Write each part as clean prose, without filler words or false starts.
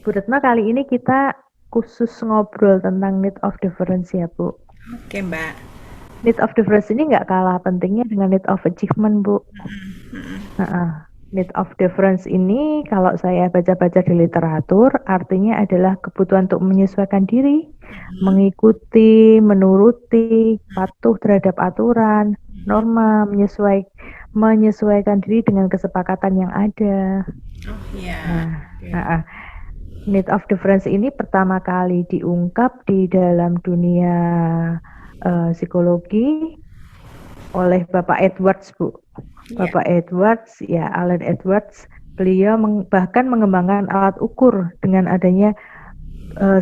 Bu Retno, kali ini kita khusus ngobrol tentang need of difference ya, Bu. Oke, Mbak. Need of difference ini nggak kalah pentingnya dengan need of achievement, Bu. Nah, need of difference ini kalau saya baca-baca di literatur, artinya adalah kebutuhan untuk menyesuaikan diri, mengikuti, menuruti, patuh terhadap aturan, norma, menyesuaikan diri dengan kesepakatan yang ada. Oh ya. Nah, Oke. need of difference ini pertama kali diungkap di dalam dunia psikologi oleh Bapak Edwards, Bu. Ya. Bapak Edwards, ya Alan Edwards, beliau bahkan mengembangkan alat ukur dengan adanya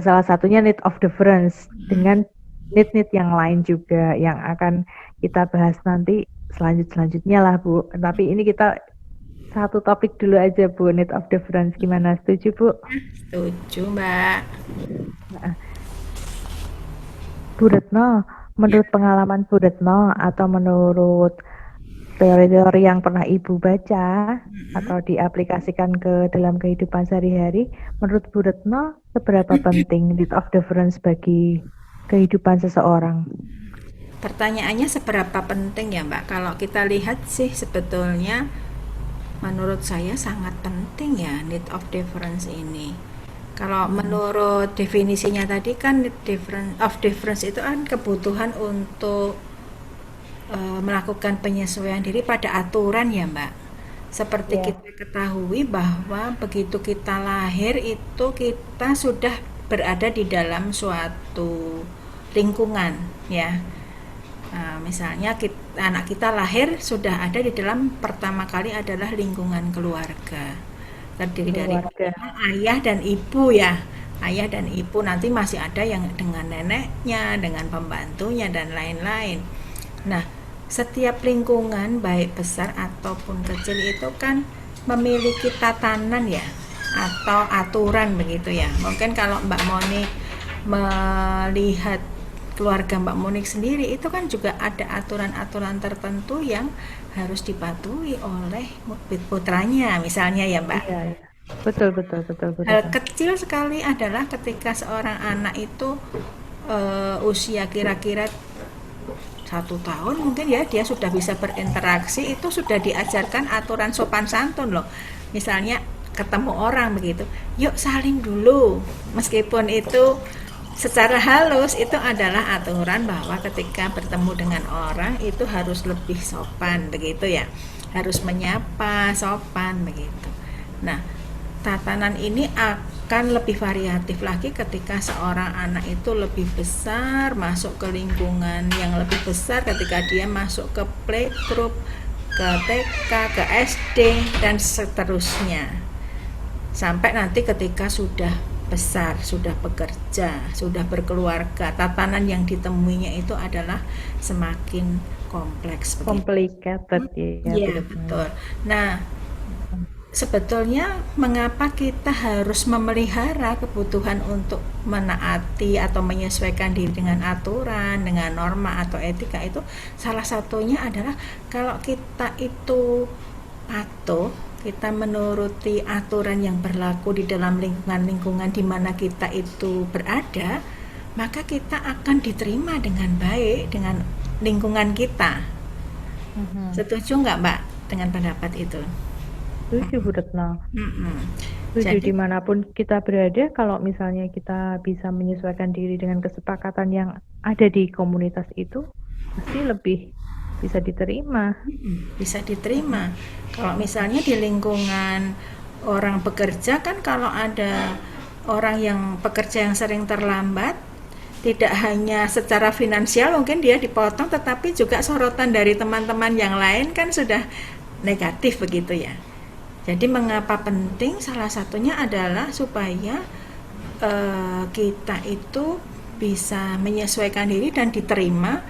salah satunya need of difference dengan need-need yang lain juga yang akan kita bahas nanti selanjutnya lah, Bu. Tapi ini kita satu topik dulu aja, Bu, need of difference. Gimana, setuju, Bu? Setuju, Mbak. Nah, Bu Retno, Ya. menurut pengalaman Bu Retno atau menurut teori-teori yang pernah Ibu baca atau diaplikasikan ke dalam kehidupan sehari-hari, menurut Bu Retno seberapa penting need of difference bagi kehidupan seseorang? Pertanyaannya seberapa penting ya, Mbak? Kalau kita lihat sih sebetulnya menurut saya sangat penting ya need of difference ini. Kalau menurut definisinya tadi kan need of difference itu kan kebutuhan untuk melakukan penyesuaian diri pada aturan ya, Mbak. Seperti Ya, kita ketahui bahwa begitu kita lahir itu kita sudah berada di dalam suatu lingkungan ya. Nah, misalnya anak kita lahir sudah ada di dalam pertama kali adalah lingkungan keluarga. Terdiri dari keluarga. ayah dan ibu ya. Ayah dan ibu nanti masih ada yang dengan neneknya, dengan pembantunya dan lain-lain. Nah, setiap lingkungan baik besar ataupun kecil itu kan memiliki tatanan ya atau aturan begitu ya. Mungkin kalau Mbak Monik melihat keluarga Mbak Monik sendiri itu kan juga ada aturan-aturan tertentu yang harus dipatuhi oleh putranya misalnya ya Mbak. Iya, iya. Betul, betul, betul, Bu Hal Retno. kecil sekali adalah ketika seorang anak itu usia kira-kira 1 tahun mungkin ya dia sudah bisa berinteraksi, itu sudah diajarkan aturan sopan santun loh. Misalnya ketemu orang begitu, yuk salim dulu, meskipun itu secara halus itu adalah aturan bahwa ketika bertemu dengan orang itu harus lebih sopan begitu ya, harus menyapa sopan begitu. Nah, tatanan ini akan lebih variatif lagi ketika seorang anak itu lebih besar, masuk ke lingkungan yang lebih besar, ketika dia masuk ke playgroup, ke TK, ke SD, dan seterusnya. Sampai nanti ketika sudah besar, sudah bekerja, sudah berkeluarga, tatanan yang ditemuinya itu adalah semakin kompleks begitu. Complicated ya, Bu Iya, Retno. betul. Nah, sebetulnya mengapa kita harus memelihara kebutuhan untuk menaati atau menyesuaikan diri dengan aturan, dengan norma atau etika itu salah satunya adalah kalau kita itu patuh, kita menuruti aturan yang berlaku di dalam lingkungan-lingkungan di mana kita itu berada, maka kita akan diterima dengan baik dengan lingkungan kita. Mhm. Setuju nggak, Mbak, dengan pendapat itu? Setuju, Bu Retno. Mm-mm. Setuju, Jadi dimanapun kita berada, kalau misalnya kita bisa menyesuaikan diri dengan kesepakatan yang ada di komunitas itu, pasti lebih bisa diterima. bisa diterima. Kalau misalnya di lingkungan orang bekerja kan kalau ada orang yang pekerja yang sering terlambat, tidak hanya secara finansial mungkin dia dipotong, tetapi juga sorotan dari teman-teman yang lain kan sudah negatif begitu ya. Jadi mengapa penting? Salah satunya adalah supaya kita itu bisa menyesuaikan diri dan diterima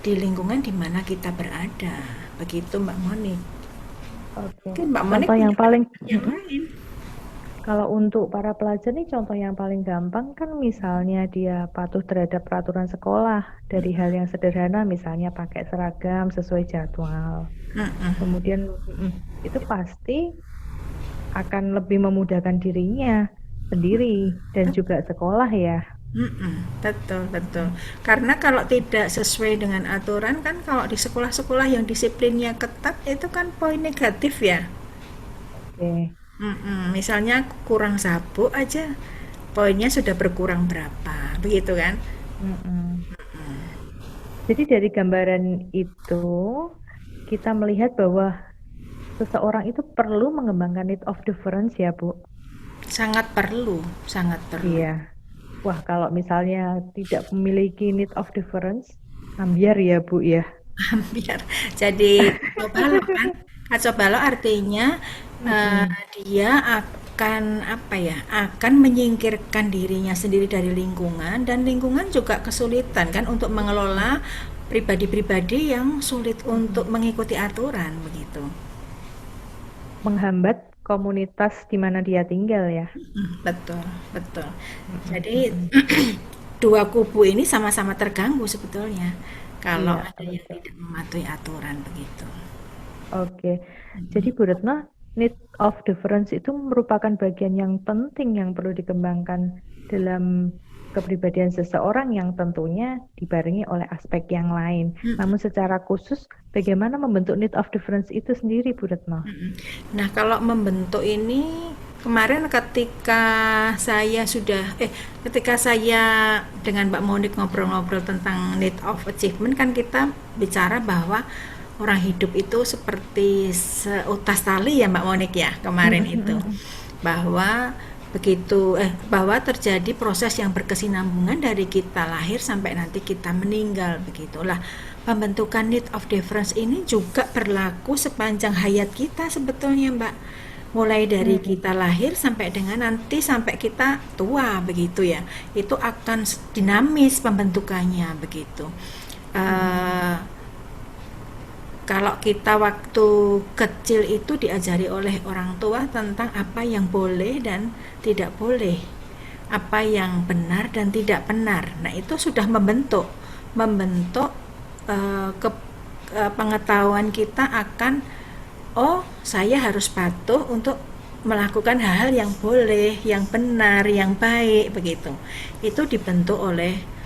di lingkungan di mana kita berada. Begitu Mbak Monik. Oke. Mungkin Mbak Monik Contoh punya yang paling, pendapat yang lain. kalau untuk para pelajar nih, contoh yang paling gampang kan misalnya dia patuh terhadap peraturan sekolah dari hal yang sederhana, misalnya pakai seragam sesuai jadwal. Kemudian itu pasti akan lebih memudahkan dirinya sendiri dan juga sekolah ya. Betul, betul. Karena kalau tidak sesuai dengan aturan kan kalau di sekolah-sekolah yang disiplinnya ketat itu kan poin negatif ya. Oke. Misalnya kurang sabuk aja poinnya sudah berkurang berapa, begitu kan? Mm-mm. Jadi dari gambaran itu kita melihat bahwa seseorang itu perlu mengembangkan need of difference ya, Bu. Sangat perlu, sangat perlu. Iya. Wah, kalau misalnya tidak memiliki need of difference, ambiar ya, Bu ya. Biar jadi kacau balau kan? Kacau balau artinya Mm-mm. dia akan apa ya? Akan menyingkirkan dirinya sendiri dari lingkungan dan lingkungan juga kesulitan kan untuk mengelola pribadi-pribadi yang sulit untuk Mm-mm. mengikuti aturan begitu. Menghambat komunitas di mana dia tinggal ya. Betul, betul. Mm-mm. Jadi Mm-mm. dua kubu ini sama-sama terganggu sebetulnya kalau Iya, ada yang betul. tidak mematuhi aturan begitu. Oke. Jadi Bu Retno, need of difference itu merupakan bagian yang penting yang perlu dikembangkan dalam kepribadian seseorang yang tentunya dibarengi oleh aspek yang lain. Namun secara khusus, bagaimana membentuk need of difference itu sendiri, Bu Retno? Nah, kalau membentuk ini kemarin ketika saya dengan Mbak Monik ngobrol-ngobrol tentang need of achievement kan kita bicara bahwa orang hidup itu seperti seutas tali ya Mbak Monik ya kemarin itu bahwa bahwa terjadi proses yang berkesinambungan dari kita lahir sampai nanti kita meninggal begitulah pembentukan need of difference ini juga berlaku sepanjang hayat kita sebetulnya Mbak mulai dari Hmm. kita lahir sampai dengan nanti sampai kita tua begitu ya itu akan dinamis pembentukannya begitu. Eh, Kalau kita waktu kecil itu diajari oleh orang tua tentang apa yang boleh dan tidak boleh, apa yang benar dan tidak benar. Nah, itu sudah membentuk pengetahuan kita akan oh, saya harus patuh untuk melakukan hal-hal yang boleh, yang benar, yang baik begitu. Itu dibentuk oleh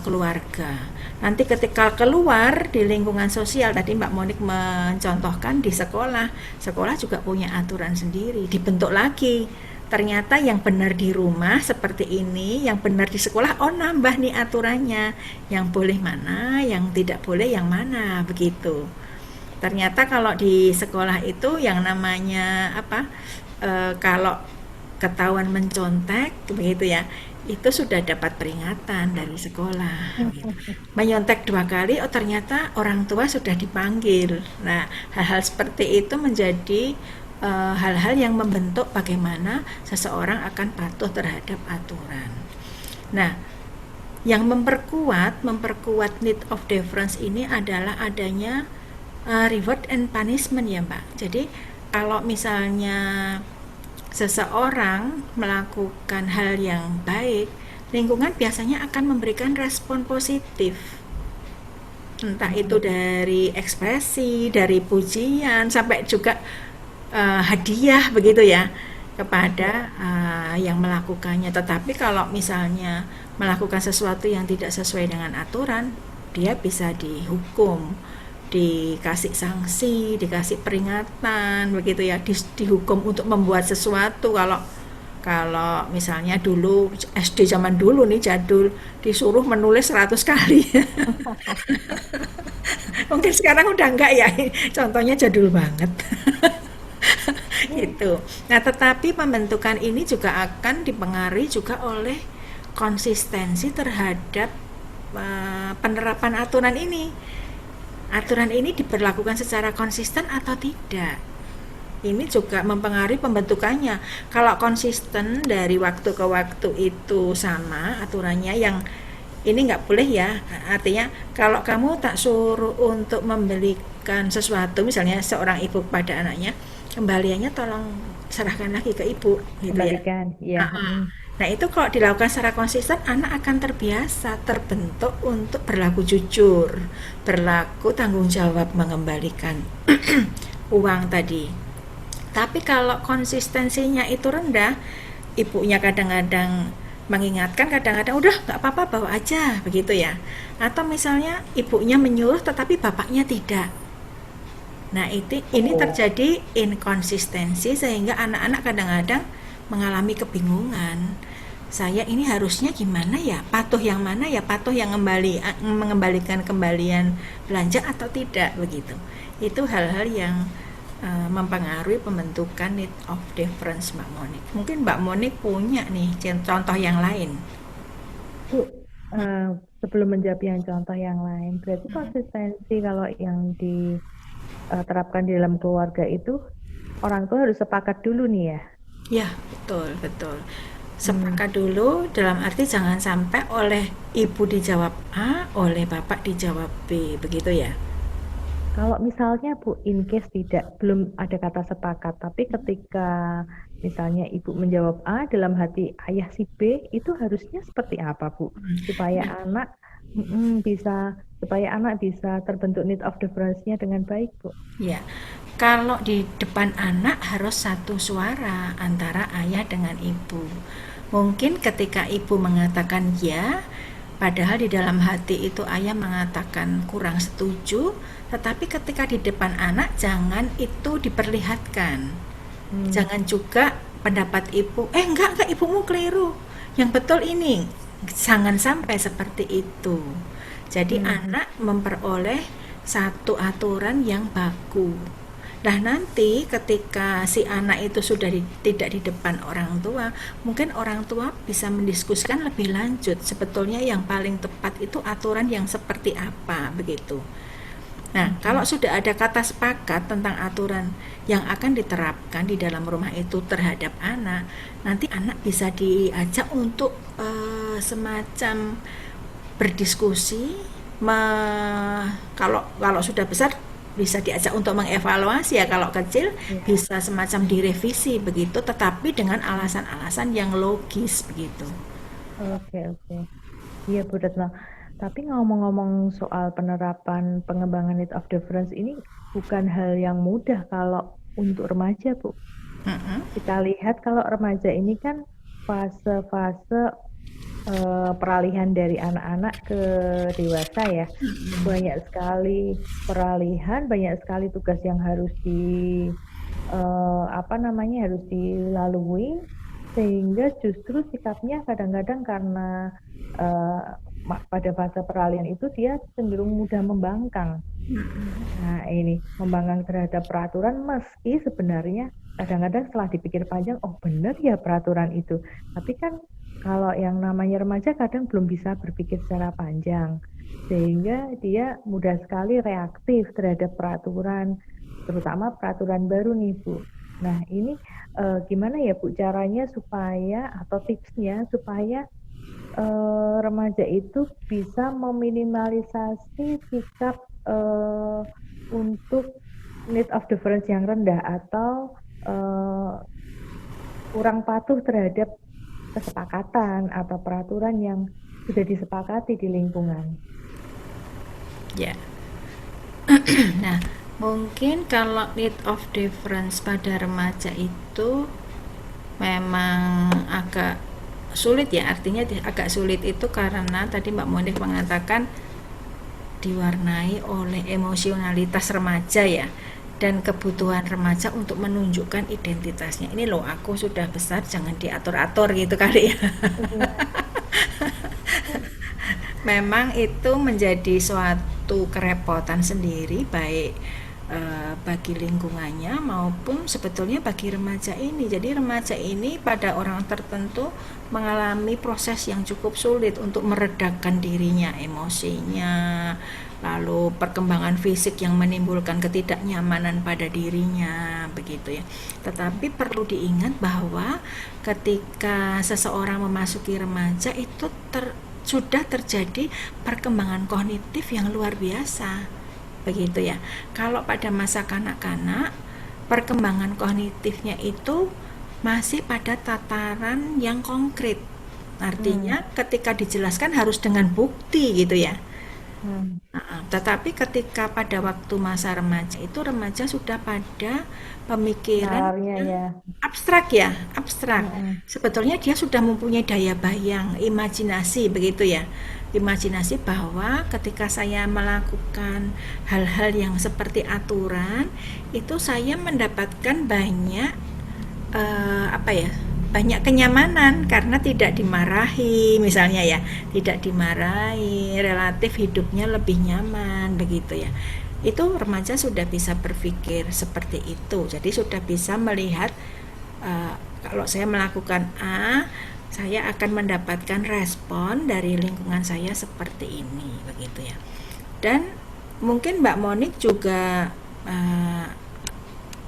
keluarga. Nanti ketika keluar di lingkungan sosial, tadi Mbak Monik mencontohkan di sekolah, sekolah juga punya aturan sendiri, dibentuk lagi. Ternyata yang benar di rumah seperti ini, yang benar di sekolah, oh nambah nih aturannya, yang boleh mana, yang tidak boleh yang mana, begitu. Ternyata kalau di sekolah itu yang namanya apa? Kalau ketahuan mencontek begitu ya, itu sudah dapat peringatan dari sekolah gitu. Menyontek 2 kali, oh ternyata orang tua sudah dipanggil. Nah, hal-hal seperti itu menjadi hal-hal yang membentuk bagaimana seseorang akan patuh terhadap aturan. Nah, yang memperkuat need of difference ini adalah adanya reward and punishment ya Mbak. Jadi kalau misalnya seseorang melakukan hal yang baik, lingkungan biasanya akan memberikan respon positif. Entah itu dari ekspresi, dari pujian, sampai juga hadiah begitu ya kepada yang melakukannya. Tetapi kalau misalnya melakukan sesuatu yang tidak sesuai dengan aturan, dia bisa dihukum, dikasih sanksi, dikasih peringatan begitu ya, dihukum untuk membuat sesuatu. Kalau kalau misalnya dulu SD zaman dulu nih jadul disuruh menulis 100 kali. Mungkin sekarang udah enggak ya. Contohnya jadul banget. Gitu. Nah, tetapi pembentukan ini juga akan dipengaruhi juga oleh konsistensi terhadap penerapan aturan ini. Aturan ini diberlakukan secara konsisten atau tidak. Ini juga mempengaruhi pembentukannya. Kalau konsisten dari waktu ke waktu itu sama aturannya yang ini nggak boleh ya. Artinya kalau kamu tak suruh untuk membelikan sesuatu, misalnya seorang ibu pada anaknya, kembaliannya tolong serahkan lagi ke ibu, gitu ya. Kembalikan, ya. Nah, itu kalau dilakukan secara konsisten, anak akan terbiasa, terbentuk untuk berlaku jujur, berlaku tanggung jawab mengembalikan uang tadi. Tapi kalau konsistensinya itu rendah, ibunya kadang-kadang mengingatkan, kadang-kadang udah nggak apa-apa bawa aja begitu ya. Atau misalnya ibunya menyuruh tetapi bapaknya tidak. Nah, ini Oh, terjadi inkonsistensi sehingga anak-anak kadang-kadang mengalami kebingungan. Saya ini harusnya gimana ya? Patuh yang mana ya? Patuh yang mengembalikan kembalian belanja atau tidak begitu. Itu hal-hal yang mempengaruhi pembentukan need of difference Mbak Monik. Mungkin Mbak Monik punya nih contoh yang lain. Bu, eh, sebelum menjawab yang contoh yang lain, berarti konsistensi kalau yang diterapkan di dalam keluarga itu orang tua harus sepakat dulu nih ya. Ya, betul, betul. Hmm. Sepakat dulu dalam arti jangan sampai oleh ibu dijawab A, oleh bapak dijawab B, begitu ya. Kalau misalnya Bu, in case belum ada kata sepakat, tapi ketika misalnya Ibu menjawab A, dalam hati ayah si B, itu harusnya seperti apa Bu? Supaya Nah, anak bisa supaya anak bisa terbentuk need of difference-nya dengan baik Bu. ya. Kalau di depan anak harus satu suara antara ayah dengan ibu. Mungkin ketika ibu mengatakan ya, padahal di dalam hati itu ayah mengatakan kurang setuju, tetapi ketika di depan anak jangan itu diperlihatkan. Hmm. Jangan juga pendapat ibu, enggak ibumu keliru. Yang betul ini. Jangan sampai seperti itu. Jadi Hmm. anak memperoleh satu aturan yang baku. Nah nanti ketika si anak itu sudah tidak di depan orang tua, mungkin orang tua bisa mendiskusikan lebih lanjut. Sebetulnya yang paling tepat itu aturan yang seperti apa begitu. Nah, kalau Hmm. sudah ada kata sepakat tentang aturan yang akan diterapkan di dalam rumah itu terhadap anak, nanti anak bisa diajak untuk semacam berdiskusi. Kalau kalau sudah besar bisa diajak untuk mengevaluasi ya, kalau kecil Ya. bisa semacam direvisi begitu, tetapi dengan alasan-alasan yang logis begitu. Oke, oke. Iya, Bu Retno. Tapi ngomong-ngomong soal penerapan pengembangan need of difference ini bukan hal yang mudah kalau untuk remaja, Bu. Mm-mm. Kita lihat kalau remaja ini kan fase-fase peralihan dari anak-anak ke dewasa ya. Banyak sekali peralihan, banyak sekali tugas yang harus apa namanya harus dilalui sehingga justru sikapnya kadang-kadang karena eh, pada fase peralihan itu dia cenderung mudah membangkang. Nah, ini membangkang terhadap peraturan meski sebenarnya kadang-kadang setelah dipikir panjang, oh benar ya peraturan itu. Tapi kan kalau yang namanya remaja kadang belum bisa berpikir secara panjang. Sehingga dia mudah sekali reaktif terhadap peraturan, terutama peraturan baru nih, Bu. Nah, ini gimana ya, Bu, caranya supaya atau tipsnya supaya remaja itu bisa meminimalisasi sikap eh, untuk need of difference yang rendah atau eh, kurang patuh terhadap kesepakatan atau peraturan yang sudah disepakati di lingkungan. Ya. Nah, mungkin kalau need of difference pada remaja itu memang agak sulit ya, artinya agak sulit itu karena tadi Mbak Monik mengatakan diwarnai oleh emosionalitas remaja ya, dan kebutuhan remaja untuk menunjukkan identitasnya. Ini loh aku sudah besar, jangan diatur-atur gitu kali ya. Iya. Memang itu menjadi suatu kerepotan sendiri baik bagi lingkungannya maupun sebetulnya bagi remaja ini. Jadi remaja ini pada orang tertentu mengalami proses yang cukup sulit untuk meredakan dirinya, emosinya, lalu perkembangan fisik yang menimbulkan ketidaknyamanan pada dirinya begitu ya. Tetapi perlu diingat bahwa ketika seseorang memasuki remaja itu sudah terjadi perkembangan kognitif yang luar biasa begitu ya. Kalau pada masa kanak-kanak perkembangan kognitifnya itu masih pada tataran yang konkret, Hmm. artinya ketika dijelaskan harus dengan bukti gitu ya. Hmm. Tetapi ketika pada waktu masa remaja itu remaja sudah pada pemikiran Nalarnya yang ya. abstrak ya, abstrak. Mm-mm. Sebetulnya dia sudah mempunyai daya bayang, imajinasi begitu ya. Imajinasi bahwa ketika saya melakukan hal-hal yang seperti aturan, itu saya mendapatkan banyak apa ya, banyak kenyamanan karena tidak dimarahi misalnya ya, tidak dimarahi, relatif hidupnya lebih nyaman begitu ya. Itu remaja sudah bisa berpikir seperti itu, jadi sudah bisa melihat kalau saya melakukan A, saya akan mendapatkan respon dari lingkungan saya seperti ini begitu ya. Dan mungkin Mbak Monik juga eh,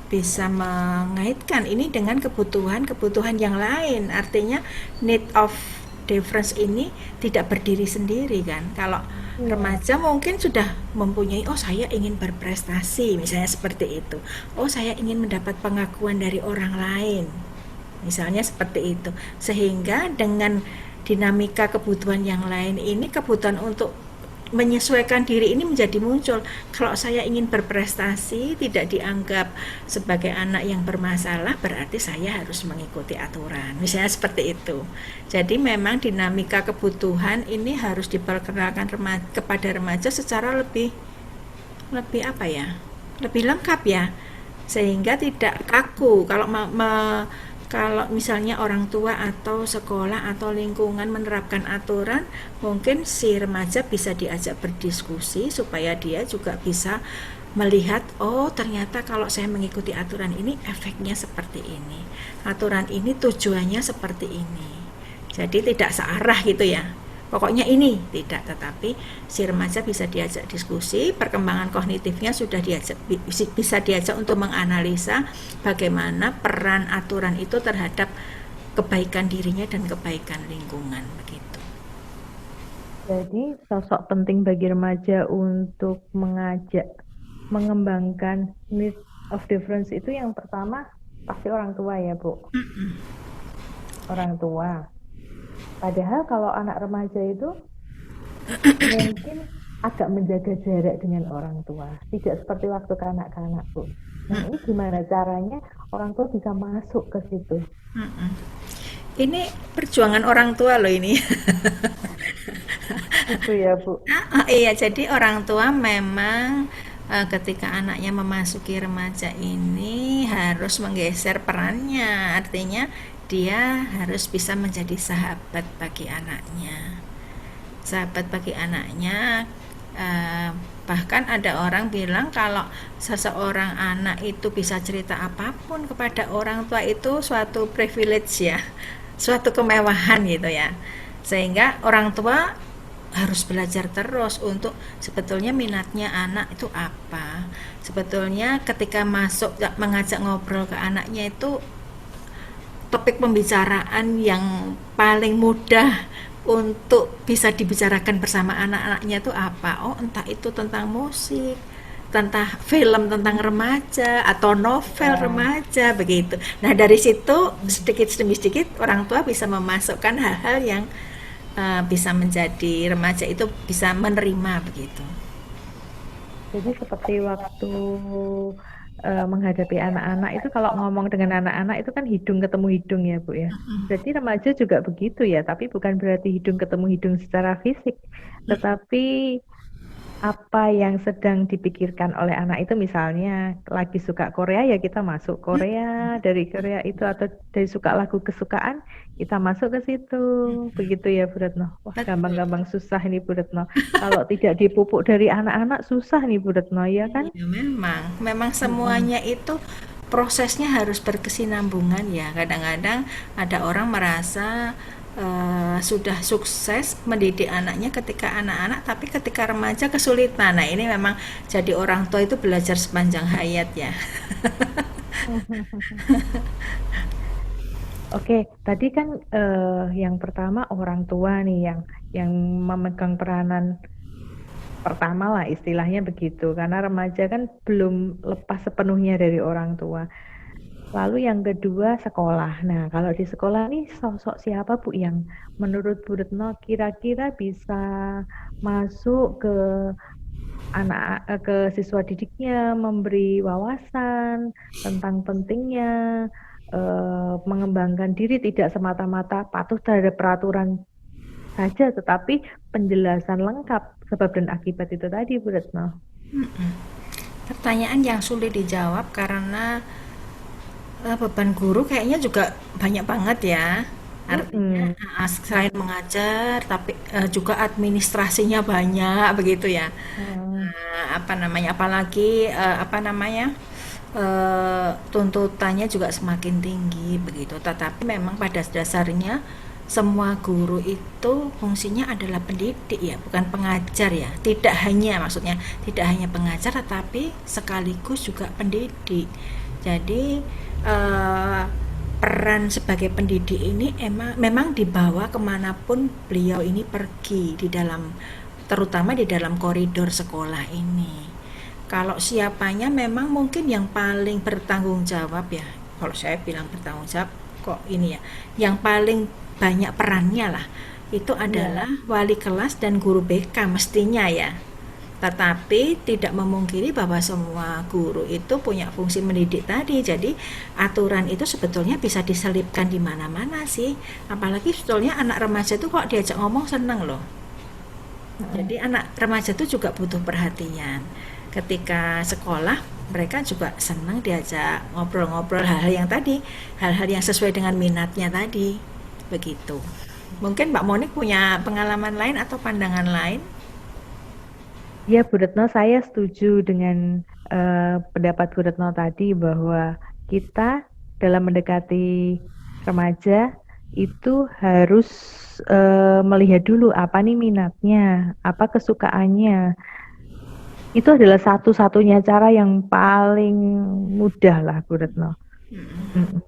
bisa mengaitkan ini dengan kebutuhan-kebutuhan yang lain. Artinya need of difference ini tidak berdiri sendiri kan. Kalau Iya. remaja mungkin sudah mempunyai, oh saya ingin berprestasi, misalnya seperti itu. Oh saya ingin mendapat pengakuan dari orang lain, misalnya seperti itu. Sehingga dengan dinamika kebutuhan yang lain ini, kebutuhan untuk menyesuaikan diri ini menjadi muncul. Kalau saya ingin berprestasi, tidak dianggap sebagai anak yang bermasalah, berarti saya harus mengikuti aturan. Misalnya seperti itu. Jadi memang dinamika kebutuhan ini harus diperkenalkan kepada remaja secara lebih lebih apa ya? Lebih lengkap ya. Sehingga tidak kaku kalau misalnya orang tua atau sekolah atau lingkungan menerapkan aturan, mungkin si remaja bisa diajak berdiskusi supaya dia juga bisa melihat, oh ternyata kalau saya mengikuti aturan ini efeknya seperti ini, aturan ini tujuannya seperti ini, jadi tidak searah gitu ya, pokoknya ini tidak. Tetapi si remaja bisa diajak diskusi, perkembangan kognitifnya sudah bisa diajak untuk menganalisa bagaimana peran aturan itu terhadap kebaikan dirinya dan kebaikan lingkungan begitu. Jadi sosok penting bagi remaja untuk mengajak, mengembangkan need of difference itu yang pertama pasti orang tua ya, Bu. Orang tua. Padahal kalau anak remaja itu mungkin agak menjaga jarak dengan orang tua. Tidak seperti waktu kanak-kanak, Bu. Nah, ini gimana caranya orang tua bisa masuk ke situ? Ini perjuangan orang tua loh ini. Itu ya, Bu. Iya, jadi orang tua memang ketika anaknya memasuki remaja ini harus menggeser perannya. Artinya dia harus bisa menjadi sahabat bagi anaknya. Sahabat bagi anaknya, eh, bahkan ada orang bilang kalau seseorang anak itu bisa cerita apapun kepada orang tua itu suatu privilege ya, suatu kemewahan gitu ya. Sehingga orang tua harus belajar terus untuk sebetulnya minatnya anak itu apa. Sebetulnya ketika masuk mengajak ngobrol ke anaknya itu topik pembicaraan yang paling mudah untuk bisa dibicarakan bersama anak-anaknya itu apa? Oh, entah itu tentang musik, tentang film tentang remaja atau novel Ya. remaja begitu. Nah, dari situ sedikit demi sedikit orang tua bisa memasukkan hal-hal yang bisa menjadi remaja itu bisa menerima begitu. Jadi seperti waktu menghadapi anak-anak itu kalau ngomong dengan anak-anak itu kan hidung ketemu hidung ya, Bu ya. Berarti remaja juga begitu ya, tapi bukan berarti hidung ketemu hidung secara fisik, tetapi apa yang sedang dipikirkan oleh anak itu, misalnya lagi suka Korea ya kita masuk Korea, dari Korea itu atau dari suka lagu kesukaan kita masuk ke situ, begitu ya Bu Retno. Wah, Betul. gampang-gampang susah ini Bu Retno. Kalau tidak dipupuk dari anak-anak susah nih Bu Retno ya kan? Iya, memang Mm-mm. semuanya itu prosesnya harus berkesinambungan ya. Kadang-kadang ada orang merasa sudah sukses mendidik anaknya ketika anak-anak, tapi ketika remaja kesulitan. Nah, ini memang jadi orang tua itu belajar sepanjang hayat ya. Oke, tadi kan yang pertama orang tua nih yang memegang peranan pertama lah istilahnya begitu, karena remaja kan belum lepas sepenuhnya dari orang tua. Lalu yang kedua sekolah. Nah, kalau di sekolah nih sosok siapa Bu yang menurut Bu Retno kira-kira bisa masuk ke ke siswa didiknya, memberi wawasan tentang pentingnya mengembangkan diri, tidak semata-mata patuh terhadap peraturan saja, tetapi penjelasan lengkap sebab dan akibat itu tadi, Bu Retno. Pertanyaan yang sulit dijawab karena beban guru kayaknya juga banyak banget ya. Artinya Mm-mm. selain mengajar, tapi juga administrasinya banyak begitu ya. Hmm. Apa namanya? Apalagi apa namanya? Tuntutannya juga semakin tinggi begitu. Tetapi memang pada dasarnya semua guru itu fungsinya adalah pendidik ya, bukan pengajar ya. Tidak hanya maksudnya tidak hanya pengajar tetapi sekaligus juga pendidik. Jadi eh, peran sebagai pendidik ini memang dibawa kemanapun beliau ini pergi di dalam, terutama di dalam koridor sekolah ini. Kalau siapanya memang mungkin yang paling bertanggung jawab ya. Kalau saya bilang bertanggung jawab kok ini ya, yang paling banyak perannya lah itu adalah Ya, wali kelas dan guru BK mestinya ya. Tetapi tidak memungkiri bahwa semua guru itu punya fungsi mendidik tadi. Jadi aturan itu sebetulnya bisa diselipkan di mana-mana sih. Apalagi sebetulnya anak remaja itu kok diajak ngomong seneng loh. Jadi anak remaja itu juga butuh perhatian. Ketika sekolah mereka juga senang diajak ngobrol-ngobrol hal-hal yang tadi, hal-hal yang sesuai dengan minatnya tadi. Begitu. Mungkin Mbak Monik punya pengalaman lain atau pandangan lain? ya Bu Retno, saya setuju dengan pendapat Bu Retno tadi bahwa kita dalam mendekati remaja itu harus melihat dulu apa nih minatnya, apa kesukaannya. Itu adalah satu-satunya cara yang paling mudah lah, Bu Retno. Mm-mm.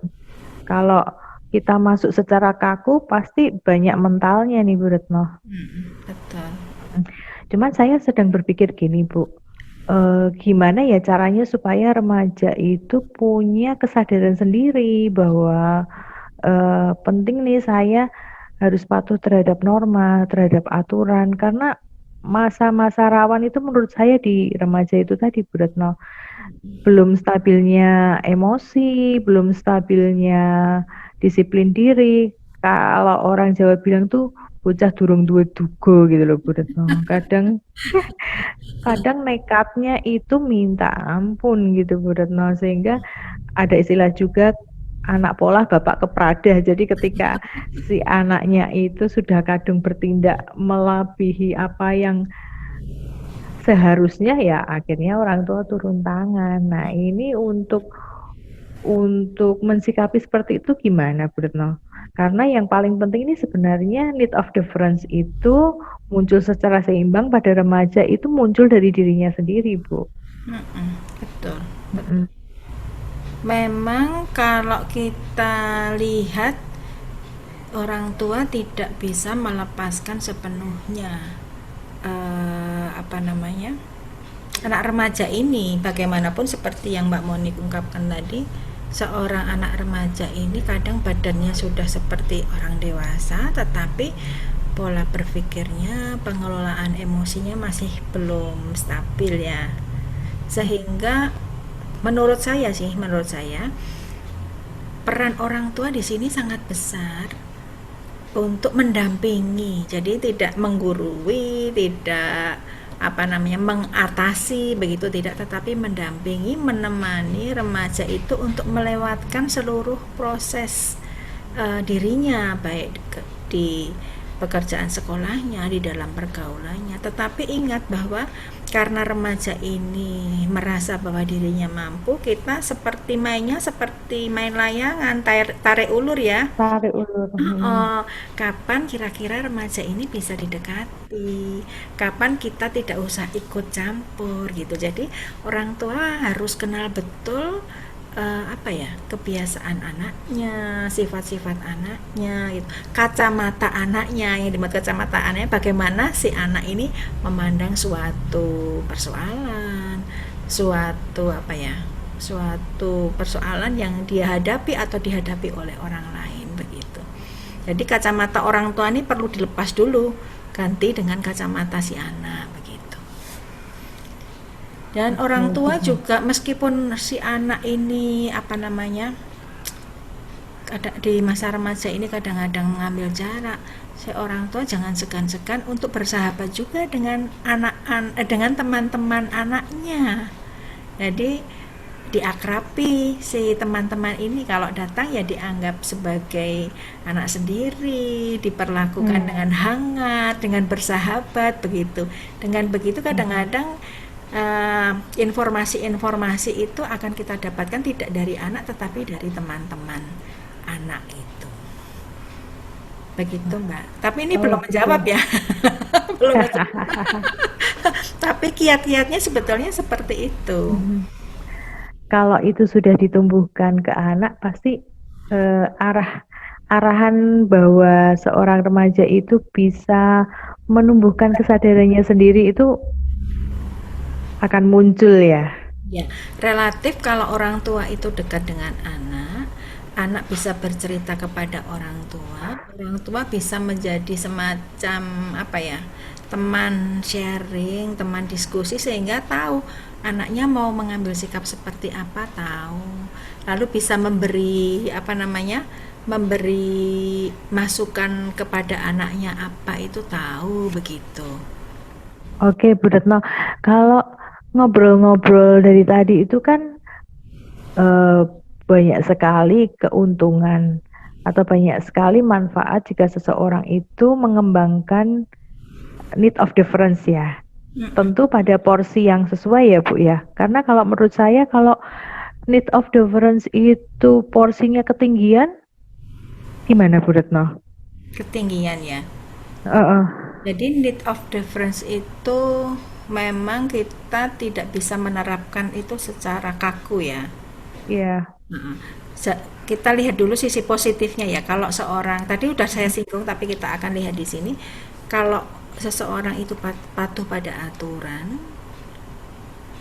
Kalau kita masuk secara kaku, pasti banyak mentalnya nih, Bu Retno. Betul. Mm. Cuman saya sedang berpikir gini, Bu. Gimana ya caranya supaya remaja itu punya kesadaran sendiri bahwa penting nih saya harus patuh terhadap norma, terhadap aturan, karena masa-masa rawan itu menurut saya di remaja itu tadi, Bu Retno. Belum stabilnya emosi, belum stabilnya disiplin diri. Kalau orang Jawa bilang tuh bocah durung duwe duga gitu loh Bu Retno. Kadang kadang nekatnya itu minta ampun gitu Bu Retno, sehingga ada istilah juga anak pola bapak kepradah. Jadi ketika si anaknya itu sudah kadung bertindak melebihi apa yang seharusnya, ya akhirnya orang tua turun tangan. Nah, ini untuk mensikapi seperti itu gimana, Bu Retno? Karena yang paling penting ini sebenarnya need of difference itu muncul secara seimbang pada remaja, itu muncul dari dirinya sendiri, Bu. Betul. Mm-mm. Memang kalau kita lihat orang tua tidak bisa melepaskan sepenuhnya apa namanya anak remaja ini. Bagaimanapun seperti yang Mbak Monik ungkapkan tadi, seorang anak remaja ini kadang badannya sudah seperti orang dewasa tetapi pola berpikirnya, pengelolaan emosinya masih belum stabil ya, sehingga menurut saya peran orang tua di sini sangat besar untuk mendampingi. Jadi tidak menggurui, tidak apa namanya mengatasi begitu tidak, tetapi mendampingi, menemani remaja itu untuk melewatkan seluruh proses dirinya, baik di pekerjaan sekolahnya, di dalam pergaulannya. Tetapi ingat bahwa karena remaja ini merasa bahwa dirinya mampu, kita seperti mainnya seperti main layangan, tarik ulur ya. Tarik ulur. Oh, kapan kira-kira remaja ini bisa didekati? Kapan kita tidak usah ikut campur gitu. Jadi orang tua harus kenal betul apa ya, kebiasaan anaknya, sifat-sifat anaknya gitu. Kacamata anaknya, yang dimaksud kacamata anaknya bagaimana si anak ini memandang suatu persoalan, suatu apa ya? Suatu persoalan yang dia hadapi atau dihadapi oleh orang lain begitu. Jadi kacamata orang tua ini perlu dilepas dulu, ganti dengan kacamata si anak begitu. Dan Oke, orang tua paham. juga meskipun si anak ini apa namanya ada di masa remaja ini kadang-kadang mengambil jarak, si orang tua jangan segan-segan untuk bersahabat juga dengan dengan teman-teman anaknya. Jadi diakrabi si teman-teman ini, kalau datang ya dianggap sebagai anak sendiri, diperlakukan Hmm, dengan hangat, dengan bersahabat begitu. Dengan begitu hmm. kadang-kadang informasi-informasi itu akan kita dapatkan tidak dari anak tetapi dari teman-teman anak itu. Begitu, Mbak. Tapi ini Oh belum menjawab gitu. ya. Belum menjawab. Tapi kiat-kiatnya sebetulnya seperti itu. Mhm. Kalau itu sudah ditumbuhkan ke anak, pasti arahan bahwa seorang remaja itu bisa menumbuhkan kesadarannya sendiri itu akan muncul ya. Ya, relatif kalau orang tua itu dekat dengan anak, anak bisa bercerita kepada orang tua bisa menjadi semacam apa ya, teman sharing, teman diskusi sehingga tahu anaknya mau mengambil sikap seperti apa tahu. Lalu bisa memberi apa namanya, memberi masukan kepada anaknya apa itu tahu begitu. Oke, Bu Retno. Kalau ngobrol-ngobrol dari tadi itu kan eh, banyak sekali keuntungan atau banyak sekali manfaat jika seseorang itu mengembangkan need of difference ya. Mm-mm. Tentu pada porsi yang sesuai ya Bu ya. Karena kalau menurut saya kalau need of difference itu porsinya ketinggian, gimana Bu Retno? Ketinggian ya. Heeh, Jadi need of difference itu memang kita tidak bisa menerapkan itu secara kaku ya. iya. Heeh. Kita lihat dulu sisi positifnya ya. Kalau seorang tadi udah saya Mm, singgung tapi kita akan lihat di sini. Kalau seseorang itu patuh pada aturan,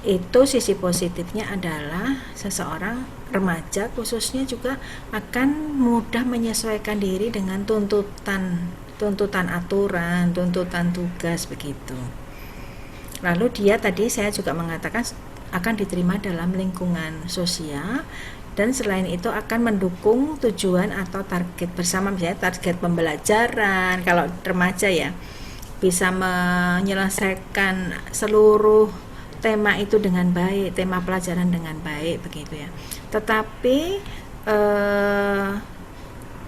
itu sisi positifnya adalah seseorang remaja khususnya juga akan mudah menyesuaikan diri dengan tuntutan tuntutan aturan, tuntutan tugas begitu. Lalu dia tadi saya juga mengatakan akan diterima dalam lingkungan sosial dan selain itu akan mendukung tujuan atau target bersama, misalnya target pembelajaran kalau remaja ya, bisa menyelesaikan seluruh tema itu dengan baik, tema pelajaran dengan baik begitu ya. Tetapi eh,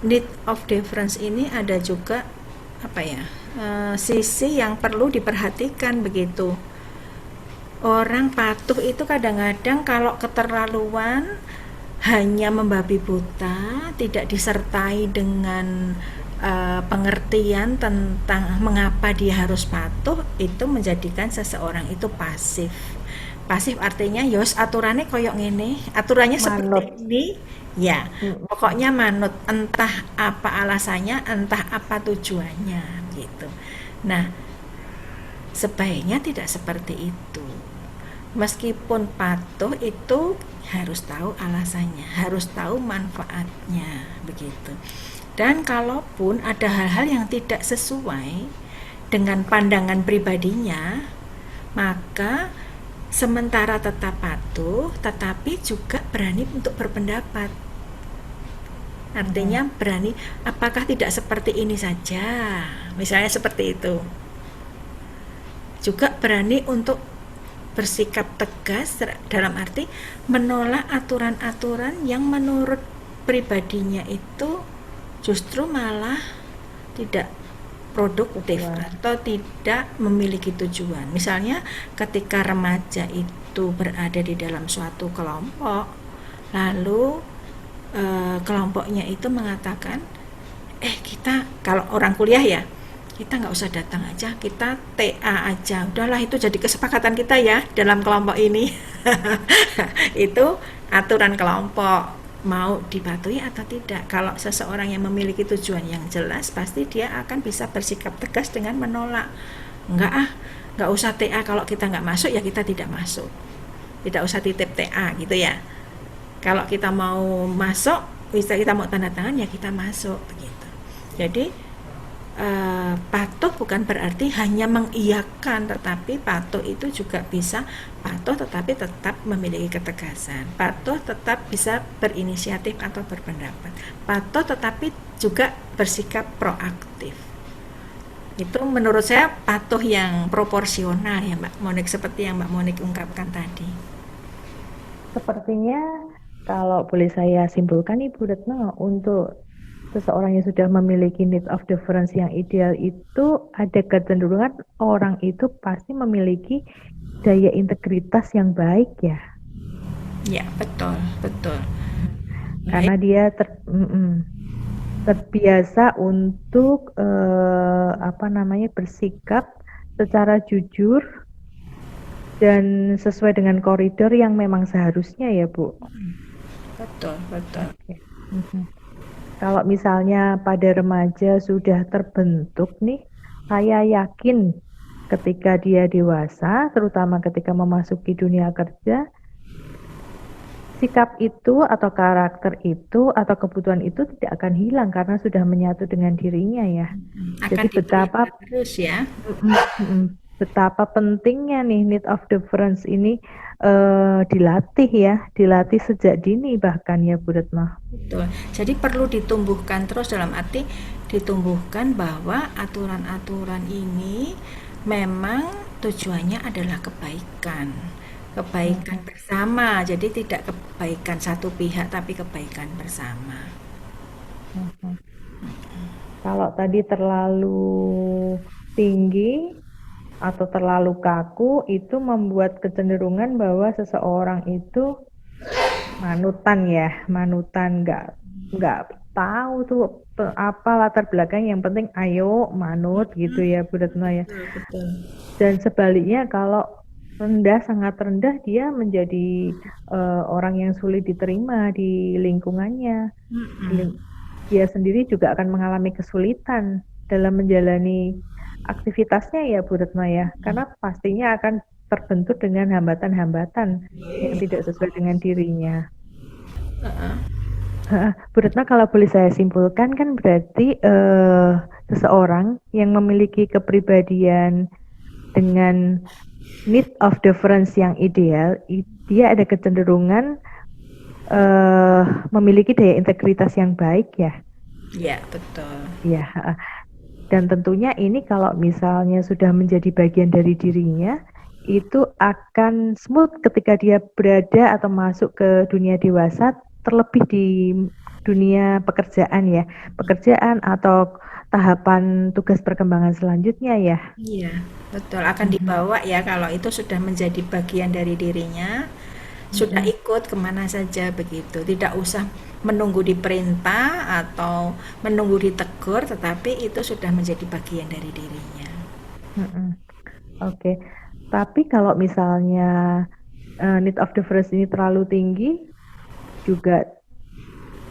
need of difference ini ada juga apa ya, sisi yang perlu diperhatikan begitu. Orang patuh itu kadang-kadang kalau keterlaluan hanya membabi buta, tidak disertai dengan pengertian tentang mengapa dia harus patuh, itu menjadikan seseorang itu pasif. Pasif artinya yos aturannya koyok ngene, aturannya seperti manut. ini, ya Mm-mm. pokoknya manut, entah apa alasannya, entah apa tujuannya gitu. Nah, sebaiknya tidak seperti itu. Meskipun patuh itu harus tahu alasannya, harus tahu manfaatnya begitu. Dan kalaupun ada hal-hal yang tidak sesuai dengan pandangan pribadinya, maka sementara tetap patuh tetapi juga berani untuk berpendapat. Mm. Artinya berani, apakah tidak seperti ini saja? Misalnya seperti itu. Juga berani untuk bersikap tegas dalam arti menolak aturan-aturan yang menurut pribadinya itu justru malah tidak produktif Tujuan. atau tidak memiliki tujuan. Misalnya ketika remaja itu berada di dalam suatu kelompok, lalu kelompoknya itu mengatakan, kita kalau orang kuliah ya, kita nggak usah datang aja, kita TA aja, udahlah itu jadi kesepakatan kita ya dalam kelompok ini. Itu aturan kelompok, mau dipatuhi atau tidak. Kalau seseorang yang memiliki tujuan yang jelas pasti dia akan bisa bersikap tegas dengan menolak. Enggak ah, nggak usah TA, kalau kita nggak masuk ya kita tidak masuk, tidak usah titip TA gitu ya. Kalau kita mau masuk, bisa kita mau tanda tangan ya kita masuk begitu. Jadi Patuh bukan berarti hanya mengiyakan, tetapi patuh itu juga bisa patuh tetapi tetap memiliki ketegasan. Patuh tetap bisa berinisiatif atau berpendapat. Patuh tetapi juga bersikap proaktif. Itu menurut saya patuh yang proporsional ya Mbak Monik, seperti yang Mbak Monik ungkapkan tadi. Sepertinya kalau boleh saya simpulkan Ibu Retno, untuk seseorang yang sudah memiliki need of difference yang ideal itu ada kecenderungan orang itu pasti memiliki daya integritas yang baik ya. Ya, betul, betul. Karena Baik. dia terbiasa untuk bersikap secara jujur dan sesuai dengan koridor yang memang seharusnya ya, Bu. Betul, betul. Oke. Kalau misalnya pada remaja sudah terbentuk nih, saya yakin ketika dia dewasa, terutama ketika memasuki dunia kerja, sikap itu atau karakter itu atau kebutuhan itu tidak akan hilang karena sudah menyatu dengan dirinya ya. Akan Jadi betapa dipelihara terus ya. betapa pentingnya nih need of difference ini dilatih sejak dini bahkan ya Bu Retno. Betul. Jadi perlu ditumbuhkan terus, dalam arti ditumbuhkan bahwa aturan-aturan ini memang tujuannya adalah kebaikan. Kebaikan bersama. Jadi tidak kebaikan satu pihak tapi kebaikan bersama. Kalau tadi terlalu tinggi atau terlalu kaku itu membuat kecenderungan bahwa seseorang itu manutan nggak tahu tuh apa latar belakang, yang penting ayo manut gitu ya Bu Retno ya. Betul, betul. Dan sebaliknya kalau sangat rendah dia menjadi orang yang sulit diterima di lingkungannya. Dia sendiri juga akan mengalami kesulitan dalam menjalani aktivitasnya ya Bu Retno ya, karena pastinya akan terbentur dengan hambatan-hambatan yang tidak sesuai dengan dirinya. Bu Retno, kalau boleh saya simpulkan kan berarti seseorang yang memiliki kepribadian dengan need of difference yang ideal, dia ada kecenderungan memiliki daya integritas yang baik ya. Ya, betul. Ya, dan tentunya ini kalau misalnya sudah menjadi bagian dari dirinya, itu akan smooth ketika dia berada atau masuk ke dunia dewasa, terlebih di dunia pekerjaan ya, pekerjaan atau tahapan tugas perkembangan selanjutnya ya. Iya, betul. Akan dibawa ya kalau itu sudah menjadi bagian dari dirinya, sudah ikut kemana saja begitu. Tidak usah menunggu diperintah atau menunggu ditegur, tetapi itu sudah menjadi bagian dari dirinya. Oke. Tapi kalau misalnya need of difference ini terlalu tinggi, juga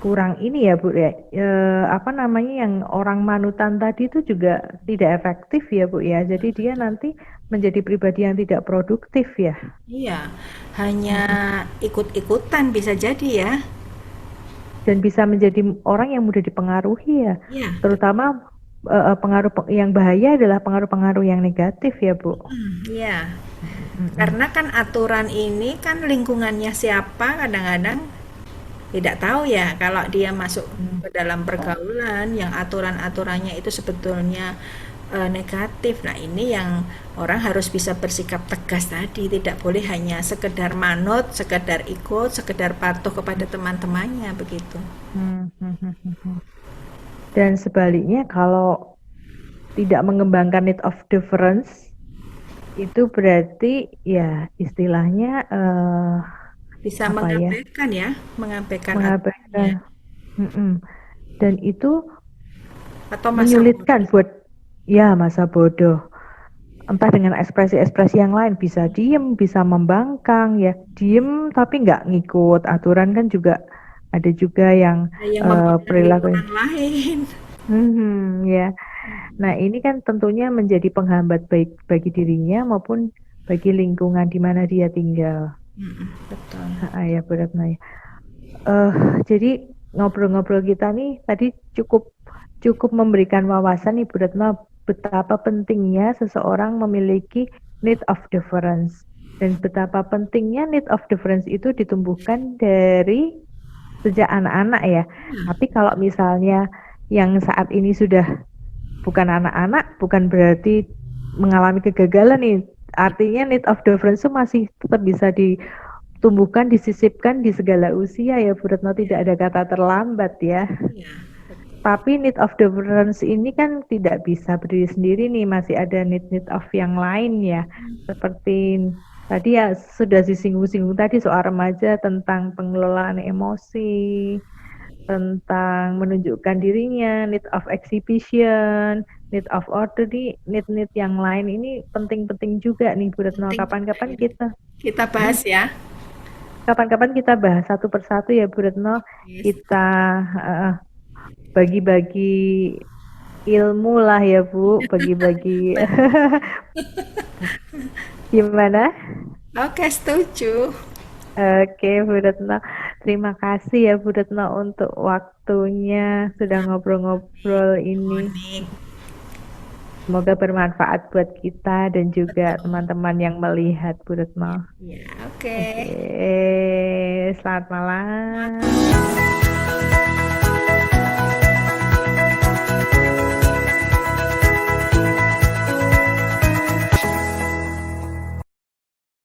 kurang ini ya Bu ya, yang orang manutan tadi itu juga tidak efektif ya Bu ya. Jadi dia nanti menjadi pribadi yang tidak produktif ya. Iya, hanya ikut-ikutan bisa jadi ya. Dan bisa menjadi orang yang mudah dipengaruhi ya. Iya, Terutama pengaruh yang bahaya adalah pengaruh-pengaruh yang negatif ya Bu. iya. Karena kan aturan ini kan lingkungannya siapa kadang-kadang tidak tahu ya, kalau dia masuk ke dalam pergaulan yang aturan-aturannya itu sebetulnya negatif. Nah, ini yang orang harus bisa bersikap tegas tadi, tidak boleh hanya sekedar manut, sekedar ikut, sekedar patuh kepada teman-temannya begitu. Dan sebaliknya kalau tidak mengembangkan need of difference, itu berarti ya istilahnya Bisa apa ya, mengabaikan ya, mengabaikan aturannya. mengabaikan. Dan itu Atau masa menyulitkan buat masa bodoh. Entah dengan ekspresi-ekspresi yang lain, bisa diem, bisa membangkang ya. Diem tapi nggak ngikut aturan kan juga ada juga yang yang mempengaruhi perilaku. orang lain. Ya. Nah, ini kan tentunya menjadi penghambat baik bagi dirinya maupun bagi lingkungan di mana dia tinggal. Betul. Ya berat ya. Jadi ngobrol-ngobrol kita nih tadi cukup cukup memberikan wawasan Ibu Retno betapa pentingnya seseorang memiliki need of difference dan betapa pentingnya need of difference itu ditumbuhkan dari sejak anak-anak ya. Tapi kalau misalnya yang saat ini sudah bukan anak-anak, bukan berarti mengalami kegagalan nih. Artinya need of difference itu masih tetap bisa ditumbuhkan, disisipkan di segala usia ya Bu Retno, tidak ada kata terlambat ya. Ya, betul. Tapi need of difference ini kan tidak bisa berdiri sendiri nih, masih ada need of yang lain ya. Seperti tadi ya sudah disinggung-singgung tadi soal remaja tentang pengelolaan emosi, tentang menunjukkan dirinya, need of exhibition, need of order, need-need yang lain ini penting-penting juga nih Bu Retno. Penting juga Kapan-kapan ya. kita Kita bahas ya. kapan-kapan kita bahas satu persatu ya Bu Retno. Yes. Kita bagi-bagi ilmu lah ya Bu, bagi-bagi gimana? Oke, setuju. Oke Bu Retno, terima kasih ya Bu Retno untuk waktunya sudah ngobrol-ngobrol ini. Monik. Semoga bermanfaat buat kita dan juga Betul. teman-teman yang melihat Bu Retno. Ya, oke. Oke, selamat malam.